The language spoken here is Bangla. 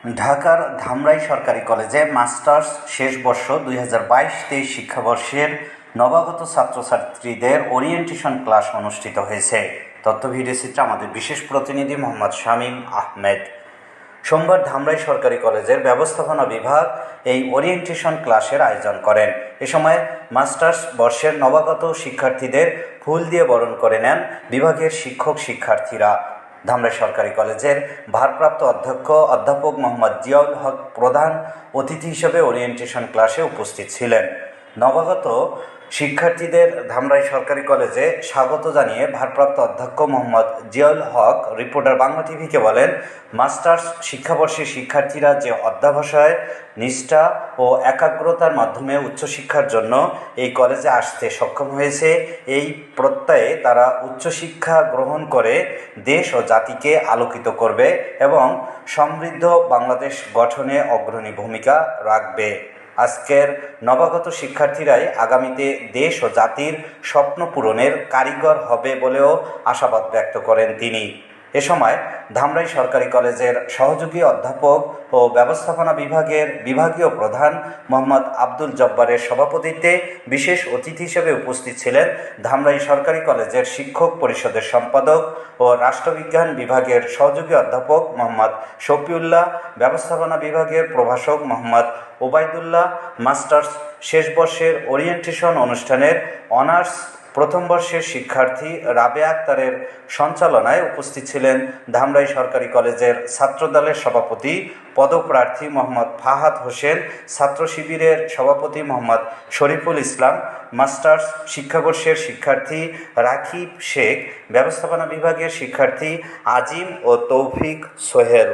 ঢাকার ধামরাই সরকারি কলেজে মাস্টার্স শেষ বর্ষ 2022-23 শিক্ষাবর্ষের নবাগত ছাত্রছাত্রীদের ওরিয়েন্টেশন ক্লাস অনুষ্ঠিত হয়েছে। তথ্য ভিডিও চিত্রে আমাদের বিশেষ প্রতিনিধি মোহাম্মদ শামীম আহমেদ। সোমবার ধামরাই সরকারি কলেজের ব্যবস্থাপনা বিভাগ এই ওরিয়েন্টেশন ক্লাসের আয়োজন করেন। এ সময় মাস্টার্স বর্ষের নবাগত শিক্ষার্থীদের ফুল দিয়ে বরণ করে নেন বিভাগের শিক্ষার্থীরা। ধামরাই সরকারি কলেজের ভারপ্রাপ্ত অধ্যক্ষ অধ্যাপক মোহাম্মদ জিয়াউল হক প্রধান অতিথি হিসেবে ওরিয়েন্টেশন ক্লাসে উপস্থিত ছিলেন। নবাগত শিক্ষার্থীদের ধামরাই সরকারি কলেজে স্বাগত জানিয়ে ভারপ্রাপ্ত অধ্যক্ষ মোহাম্মদ জিয়াউল হক রিপোর্টার বাংলা টিভিকে বলেন, মাস্টার্স শিক্ষাবর্ষের শিক্ষার্থীরা যে অধ্যবসায়, নিষ্ঠা ও একাগ্রতার মাধ্যমে উচ্চশিক্ষার জন্য এই কলেজে আসতে সক্ষম হয়েছে, এই প্রত্যয়ে তারা উচ্চশিক্ষা গ্রহণ করে দেশ ও জাতিকে আলোকিত করবে এবং সমৃদ্ধ বাংলাদেশ গঠনে অগ্রণী ভূমিকা রাখবে। আজকের নবাগত শিক্ষার্থীরাই আগামীতে দেশ ও জাতির স্বপ্ন পূরণের কারিগর হবে বলেও আশাবাদ ব্যক্ত করেন তিনি। এ সময় ধামরাই সরকারি কলেজের সহযোগী অধ্যাপক ও ব্যবস্থাপনা বিভাগের বিভাগীয় প্রধান মোহাম্মদ আব্দুল জব্বারের সভাপতিত্বে বিশেষ অতিথি হিসেবে উপস্থিত ছিলেন ধামরাই সরকারি কলেজের শিক্ষক পরিষদের সম্পাদক ও রাষ্ট্রবিজ্ঞান বিভাগের সহযোগী অধ্যাপক মোহাম্মদ শফিউল্লাহ, ব্যবস্থাপনা বিভাগের প্রভাষক মোহাম্মদ ওবায়দুল্লাহ। মাস্টার্স শেষ বর্ষের ওরিয়েন্টেশন অনুষ্ঠানের অনার্স প্রথম বর্ষের শিক্ষার্থী রাবেয়া আক্তারের সঞ্চালনায় উপস্থিত ছিলেন ধামরাই সরকারি কলেজের ছাত্রদলের সভাপতি পদপ্রার্থী মোহাম্মদ ফাহাদ হোসেন, ছাত্র শিবিরের সভাপতি মোহাম্মদ শরীফুল ইসলাম, মাস্টার্স শিক্ষাবর্ষের শিক্ষার্থী রাকিব শেখ, ব্যবস্থাপনা বিভাগের শিক্ষার্থী আজিম ও তৌফিক সোহেল।